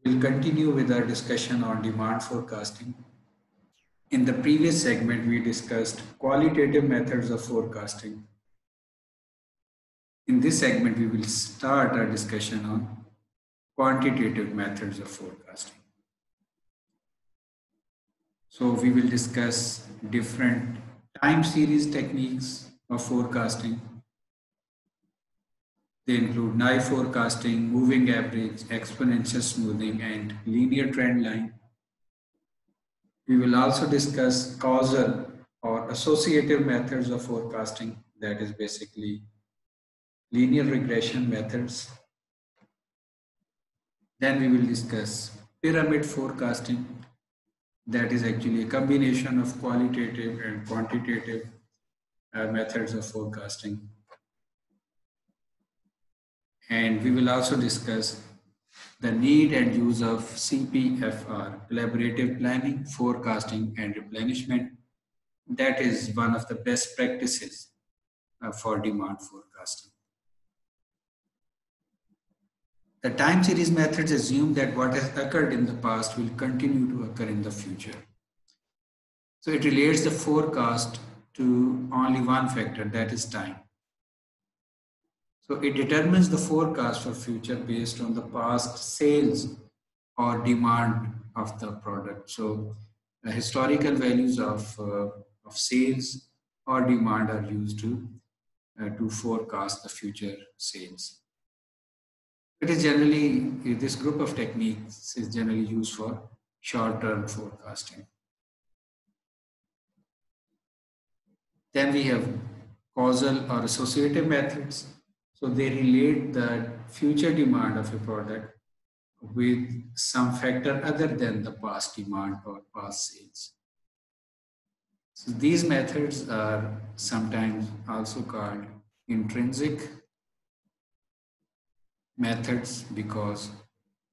We'll continue with our discussion on demand forecasting. In the previous segment, we discussed qualitative methods of forecasting. In this segment, we will start our discussion on quantitative methods of forecasting. So we will discuss different time series techniques of forecasting. They include knife forecasting, moving average, exponential smoothing, and linear trend line. We will also discuss causal or associative methods of forecasting, that is basically linear regression methods. Then we will discuss pyramid forecasting, that is actually a combination of qualitative and quantitative methods of forecasting. And we will also discuss the need and use of CPFR, collaborative planning, forecasting, and replenishment. That is one of the best practices for demand forecasting. The time series methods assume that what has occurred in the past will continue to occur in the future. So it relates the forecast to only one factor, that is time. So it determines the forecast for future based on the past sales or demand of the product. So the historical values of sales or demand are used to forecast the future sales. It is generally, this group of techniques is generally used for short-term forecasting. Then we have causal or associative methods. So they relate the future demand of a product with some factor other than the past demand or past sales. So these methods are sometimes also called intrinsic methods because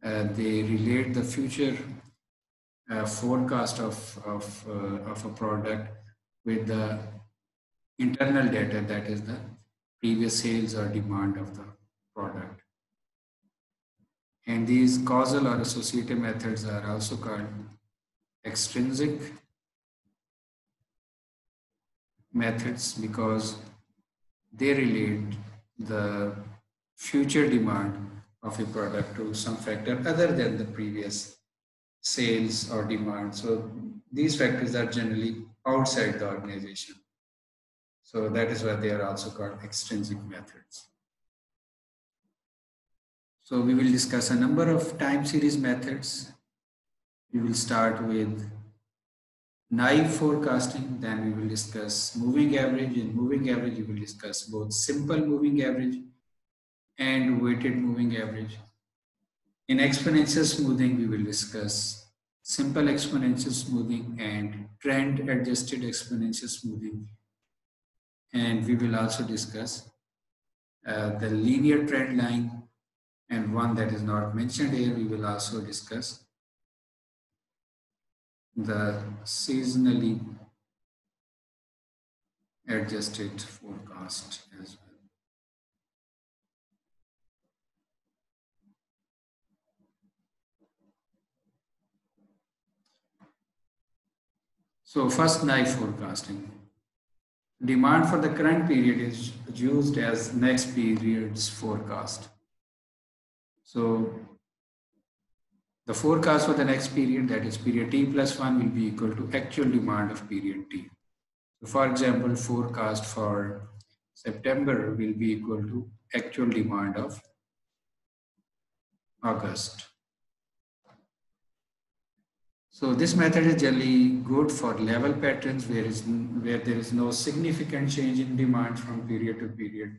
they relate the future forecast of a product with the internal data, that is the previous sales or demand of the product. And these causal or associative methods are also called extrinsic methods because they relate the future demand of a product to some factor other than the previous sales or demand. So these factors are generally outside the organization. So that is why they are also called extrinsic methods. So we will discuss a number of time series methods. We will start with naive forecasting, then we will discuss moving average. In moving average, we will discuss both simple moving average and weighted moving average. In exponential smoothing, we will discuss simple exponential smoothing and trend adjusted exponential smoothing. And we will also discuss the linear trend line, and one that is not mentioned here, we will also discuss the seasonally adjusted forecast as well. So first, naive forecasting. Demand for the current period is used as next period's forecast. So the forecast for the next period, that is period T plus 1, will be equal to actual demand of period T. So for example, forecast for September will be equal to actual demand of August. So this method is generally good for level patterns where there is no significant change in demand from period to period.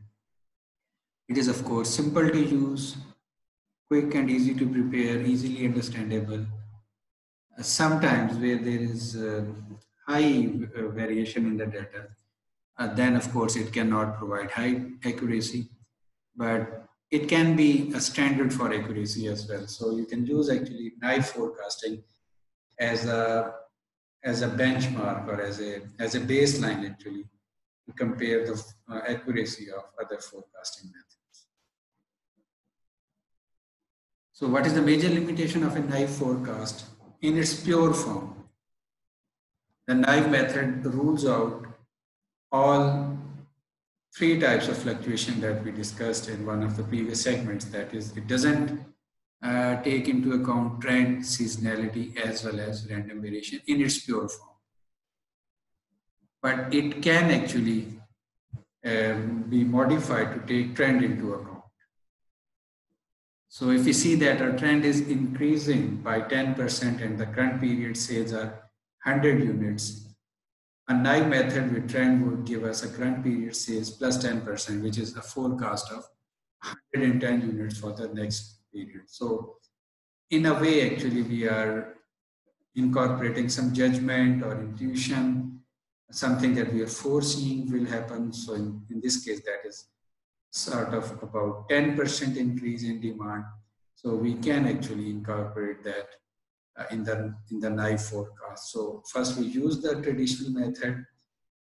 It is of course simple to use, quick and easy to prepare, easily understandable. Sometimes where there is high variation in the data, then of course it cannot provide high accuracy, but it can be a standard for accuracy as well. So you can use actually naive forecasting as a benchmark or as a baseline actually to compare the accuracy of other forecasting methods. So what is the major limitation of a naive forecast? In its pure form, the naive method rules out all three types of fluctuation that we discussed in one of the previous segments. That is, it doesn't take into account trend, seasonality, as well as random variation in its pure form. But it can actually be modified to take trend into account. So if we see that our trend is increasing by 10% and the current period sales are 100 units, a naive method with trend would give us a current period sales plus 10%, which is a forecast of 110 units for the next period. So in a way, actually, we are incorporating some judgment or intuition, something that we are foreseeing will happen. So in this case, that is sort of about 10% increase in demand. So we can actually incorporate that in the naive forecast. So first we use the traditional method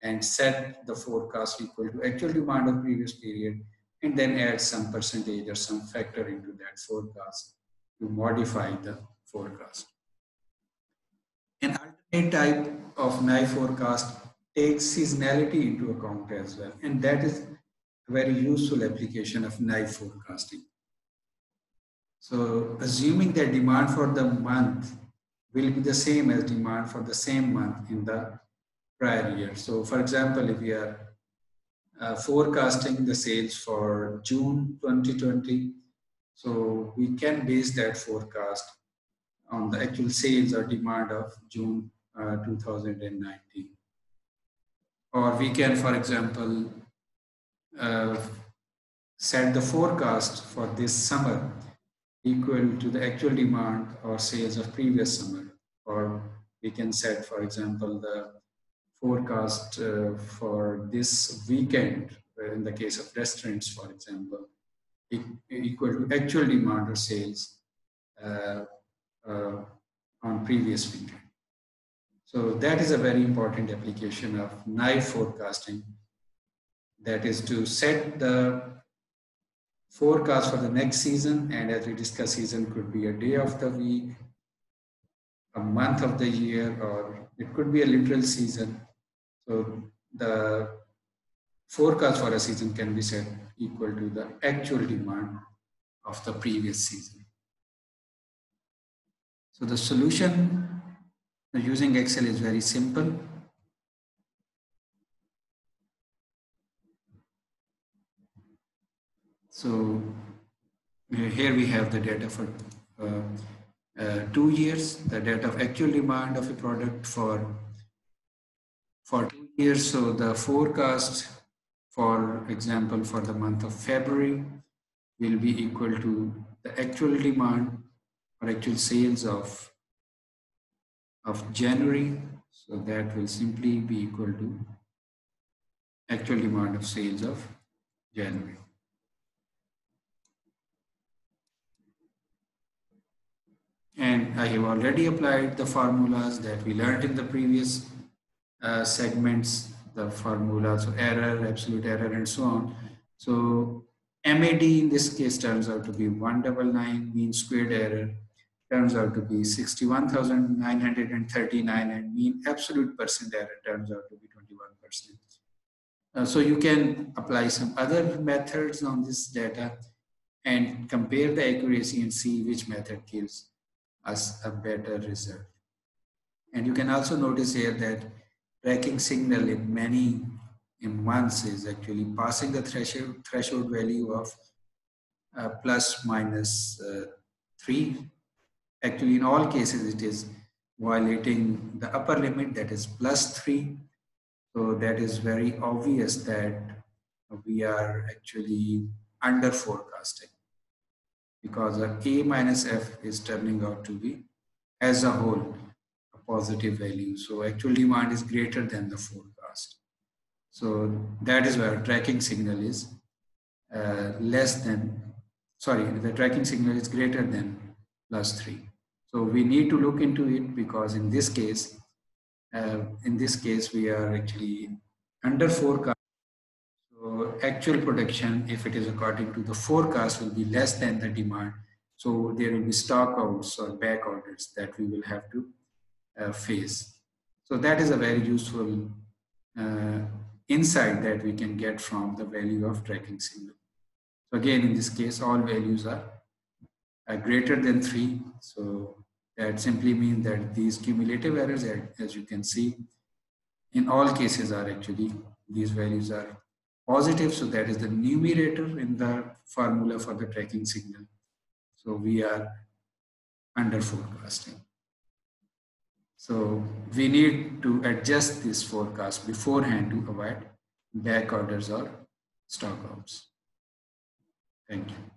and set the forecast equal to actual demand of previous period, and then add some percentage or some factor into that forecast to modify the forecast. An alternate type of naive forecast takes seasonality into account as well, and that is a very useful application of naive forecasting. So assuming that demand for the month will be the same as demand for the same month in the prior year. So for example, if we are forecasting the sales for June 2020, so we can base that forecast on the actual sales or demand of June 2019. Or we can, for example, set the forecast for this summer equal to the actual demand or sales of previous summer. Or we can set, for example, the forecast for this weekend, in the case of restaurants, for example, equal to actual demand or sales on previous weekend. So that is a very important application of naive forecasting. That is to set the forecast for the next season, and as we discussed, season could be a day of the week, a month of the year, or it could be a literal season. So the forecast for a season can be set equal to the actual demand of the previous season. So the solution using Excel is very simple. So here we have the data for 2 years, the data of actual demand of a product for 2 years. So the forecast, for example, for the month of February will be equal to the actual demand or actual sales of January. So that will simply be equal to actual demand of sales of January. And I have already applied the formulas that we learned in the previous segments, the formulas of error, absolute error, and so on. So MAD in this case turns out to be 199, mean squared error turns out to be 61,939, and mean absolute percent error turns out to be 21%. So you can apply some other methods on this data and compare the accuracy and see which method gives us a better result. And you can also notice here that tracking signal in many months is actually passing the threshold value of plus minus 3. Actually, in all cases, it is violating the upper limit, that is plus 3. So that is very obvious that we are actually under forecasting, because a minus F is turning out to be, as a whole, a positive value. So actual demand is greater than the forecast. So that is where tracking signal is the tracking signal is greater than plus 3. So we need to look into it, because in this case we are actually under forecast. So actual production, if it is according to the forecast, will be less than the demand. So there will be stock outs or back orders that we will have to face. So that is a very useful uh, insight that we can get from the value of tracking signal. So again, in this case, all values are greater than 3. So that simply means that these cumulative errors, as you can see, in all cases are actually, these values are positive. So that is the numerator in the formula for the tracking signal. So we are under forecasting. So we need to adjust this forecast beforehand to avoid back orders or stock outs. Thank you.